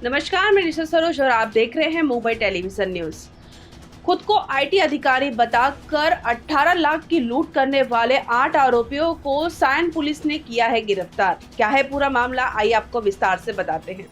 नमस्कार, मैं निशा सरोज और आप देख रहे हैं मुंबई टेलीविजन न्यूज। खुद को आईटी अधिकारी बताकर 18 लाख की लूट करने वाले 8 आरोपियों को सायन पुलिस ने किया है गिरफ्तार। क्या है पूरा मामला, आइए आपको विस्तार से बताते हैं।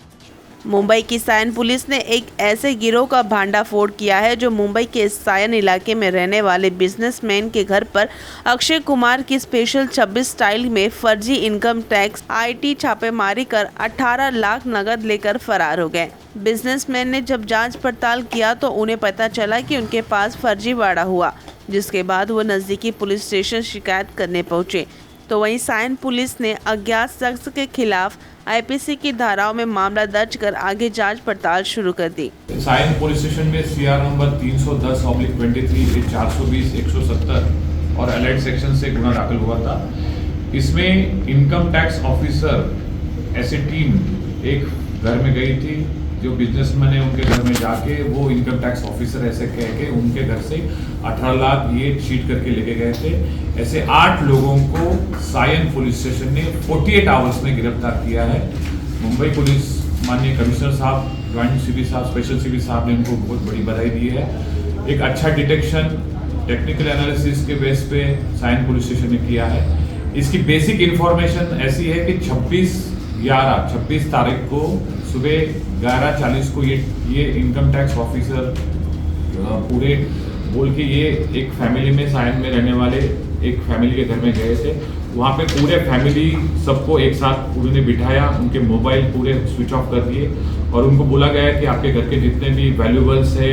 मुंबई की सायन पुलिस ने एक ऐसे गिरोह का भांडाफोड़ किया है जो मुंबई के सायन इलाके में रहने वाले बिजनेसमैन के घर पर अक्षय कुमार की स्पेशल 26 स्टाइल में फर्जी इनकम टैक्स आईटी छापेमारी कर 18 लाख नगद लेकर फरार हो गए। बिजनेसमैन ने जब जांच पड़ताल किया तो उन्हें पता चला कि उनके पास फर्जीवाड़ा हुआ, जिसके बाद वो नजदीकी पुलिस स्टेशन शिकायत करने पहुंचे। तो वहीं सायन पुलिस ने अज्ञात शख्स के खिलाफ आईपीसी की धाराओं में मामला दर्ज कर आगे जांच पड़ताल शुरू कर दी। सायन पुलिस स्टेशन में सीआर नंबर 310/23 420 170 और अलाइड सेक्शन से गुना दाखिल हुआ था। इसमें इनकम टैक्स ऑफिसर ऐसी टीम एक घर में गई थी, जो बिजनेसमैन है उनके घर में जाके वो इनकम टैक्स ऑफिसर ऐसे कह के उनके घर से 18 लाख ये चीट करके लेके गए थे। ऐसे 8 लोगों को सायन पुलिस स्टेशन ने 48 आवर्स में गिरफ्तार किया है। मुंबई पुलिस माननीय कमिश्नर साहब, ज्वाइंट सीपी साहब, स्पेशल सीपी साहब ने उनको बहुत बड़ी बधाई दी है। एक अच्छा डिटेक्शन टेक्निकल एनालिसिस के बेस पे सायन पुलिस स्टेशन ने किया है। इसकी बेसिक इंफॉर्मेशन ऐसी है कि 26 तारीख को सुबह 11:40 को ये इनकम टैक्स ऑफिसर पूरे बोल के ये एक फैमिली में सायन में रहने वाले एक फैमिली के घर में गए थे। वहाँ पे पूरे फैमिली सबको एक साथ उन्होंने बिठाया, उनके मोबाइल पूरे स्विच ऑफ कर दिए और उनको बोला गया कि आपके घर के जितने भी वैल्यूबल्स है,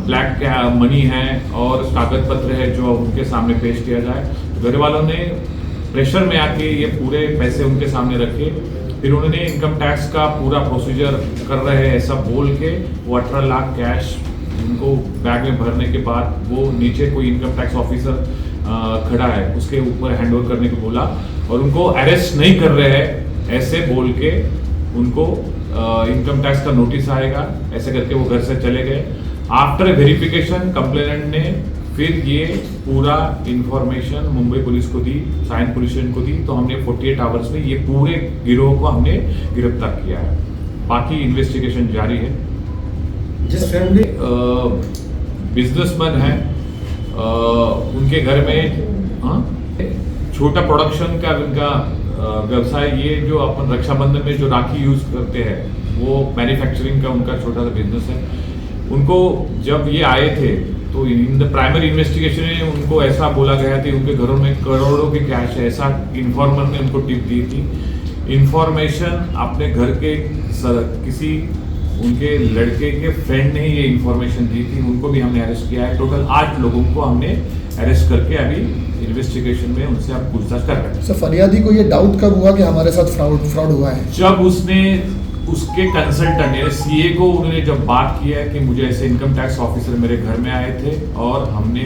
ब्लैक मनी है और कागज पत्र है जो उनके सामने पेश किया जाए। तो घर वालों ने प्रेशर में आके ये पूरे पैसे उनके सामने रखे। फिर उन्होंने इनकम टैक्स का पूरा प्रोसीजर कर रहे हैं ऐसा बोल के वो 18 लाख कैश उनको बैग में भरने के बाद वो नीचे कोई इनकम टैक्स ऑफिसर खड़ा है उसके ऊपर हैंड ओवर करने को बोला और उनको अरेस्ट नहीं कर रहे हैं ऐसे बोल के उनको इनकम टैक्स का नोटिस आएगा, ऐसे करके वो घर से चले गए। आफ्टर वेरिफिकेशन कंप्लेनेंट ने फिर ये पूरा इंफॉर्मेशन मुंबई पुलिस को दी, सायन पुलिस स्टेशन को दी, तो हमने 48 आवर्स में ये पूरे गिरोह को हमने गिरफ्तार किया है। बाकी इन्वेस्टिगेशन जारी है। जिस फैमिली बिजनेसमैन है उनके घर में छोटा प्रोडक्शन का उनका व्यवसाय, ये जो अपन रक्षाबंधन में जो राखी यूज करते हैं वो मैन्युफैक्चरिंग का उनका छोटा सा बिजनेस है। उनको जब ये आए थे तो इन द प्राइमरी इन्वेस्टिगेशन में उनको ऐसा बोला गया था उनके घरों में करोड़ों के कैश है, ऐसा इन्फॉर्मर ने उनको टिप दी थी। इन्फॉर्मेशन अपने घर के किसी उनके लड़के के फ्रेंड ने ये इन्फॉर्मेशन दी थी, उनको भी हमने अरेस्ट किया है। टोटल 8 लोगों को हमने अरेस्ट करके अभी इन्वेस्टिगेशन में उनसे अब पूछताछ कर रहे हैं। सर, फरियादी को ये डाउट कब हुआ कि हमारे साथ फ्रॉड हुआ है? जब उसने उसके कंसल्टेंट यानी सीए को उन्होंने जब बात किया कि मुझे ऐसे इनकम टैक्स ऑफिसर मेरे घर में आए थे और हमने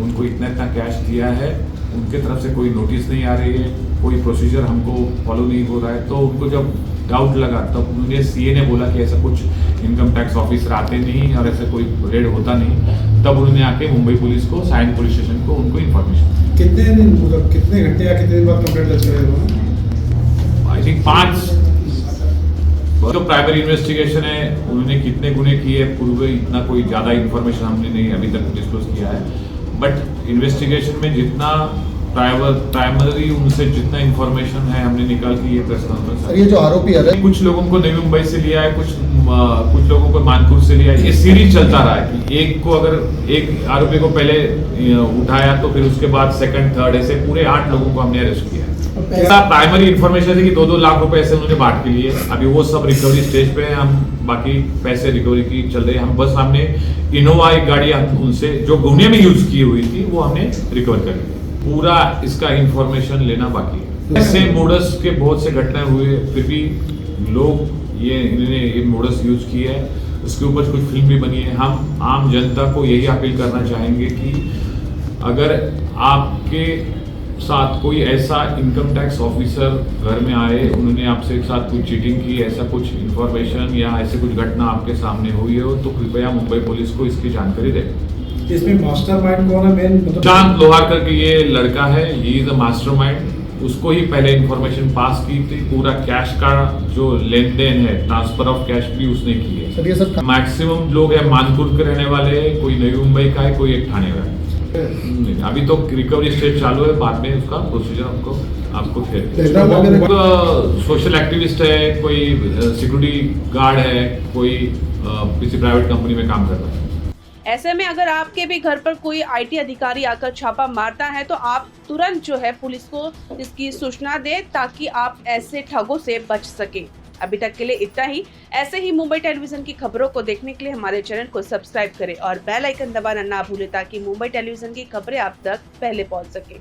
उनको इतना कैश दिया है, उनके तरफ से कोई नोटिस नहीं आ रही है, कोई प्रोसीजर हमको फॉलो नहीं हो रहा है, तो उनको जब डाउट लगा तब उन्होंने सीए ने बोला कि ऐसा कुछ इनकम टैक्स ऑफिसर आते नहीं और ऐसा कोई रेड होता नहीं। तब उन्होंने आके मुंबई पुलिस को, सायन पुलिस स्टेशन को उनको इन्फॉर्मेशन। कितने दिन, मतलब कितने घंटे या कितने दिन बाद कंप्लेंट दर्ज करेगा? आई थिंक 5 तो प्राइमरी इन्वेस्टिगेशन है, उन्होंने कितने गुने किए पूर्व इतना कोई ज़्यादा इन्फॉर्मेशन हमने नहीं अभी तक डिस्क्लोज किया है। बट इन्वेस्टिगेशन में जितना प्राइमरी उनसे जितना इन्फॉर्मेशन है हमने निकाल के ये प्रेस कॉन्फ्रेंस। सर, ये जो आरोपी है कुछ लोगों को नवी मुंबई से लिया है, कुछ लोगों को मानपुर से लिया है। ये सीरीज चलता रहा है कि एक को अगर एक आरोपी को पहले उठाया तो फिर उसके बाद सेकंड थर्ड ऐसे पूरे 8 लोगों को हमने अरेस्ट किया है। प्राइमरी इन्फॉर्मेशन है कि 2-2 लाख रुपए ऐसे उन्होंने बांट के लिए, अभी वो सब रिकवरी स्टेज पे है। हम बाकी पैसे रिकवरी की चल रही है। हम बस हमने इनोवा एक गाड़ी उनसे जो गुने में यूज की हुई थी वो हमने रिकवर कर ली। पूरा इसका इंफॉर्मेशन लेना बाकी है। ऐसे मोडस के बहुत से घटनाएं हुए, फिर भी लोग इन्होंने ये मोडस यूज किया है, उसके ऊपर कुछ फिल्म भी बनी है। हम आम जनता को यही अपील करना चाहेंगे कि अगर आपके साथ कोई ऐसा इनकम टैक्स ऑफिसर घर में आए, उन्होंने आपसे एक साथ कुछ चीटिंग की, ऐसा कुछ इन्फॉर्मेशन या ऐसे कुछ घटना आपके सामने हुई हो तो कृपया मुंबई पुलिस को इसकी जानकारी दें। इसमें मास्टरमाइंड कौन है? मेन चांद लोहार करके ये लड़का है, ही इज अ मास्टरमाइंड। उसको ही पहले इंफॉर्मेशन पास की थी। पूरा कैश का जो लेन देन है, ट्रांसफर ऑफ कैश भी उसने की है। सर ये सब मैक्सिमम लोग है मानपुर के रहने वाले, कोई नवी मुंबई का है, कोई एक ठाणे का है। अभी तो रिकवरी स्टेज चालू है, बाद में उसका प्रोसीजर आपको फिर सोशल एक्टिविस्ट है, कोई सिक्योरिटी गार्ड है, कोई किसी प्राइवेट कंपनी में काम कर रहा है। ऐसे में अगर आपके भी घर पर कोई आईटी अधिकारी आकर छापा मारता है तो आप तुरंत जो है पुलिस को इसकी सूचना दें ताकि आप ऐसे ठगों से बच सके। अभी तक के लिए इतना ही। ऐसे ही मुंबई टेलीविजन की खबरों को देखने के लिए हमारे चैनल को सब्सक्राइब करें और बेल आइकन दबाना ना भूलें ताकि मुंबई टेलीविजन की खबरें आप तक पहले पहुंच सके।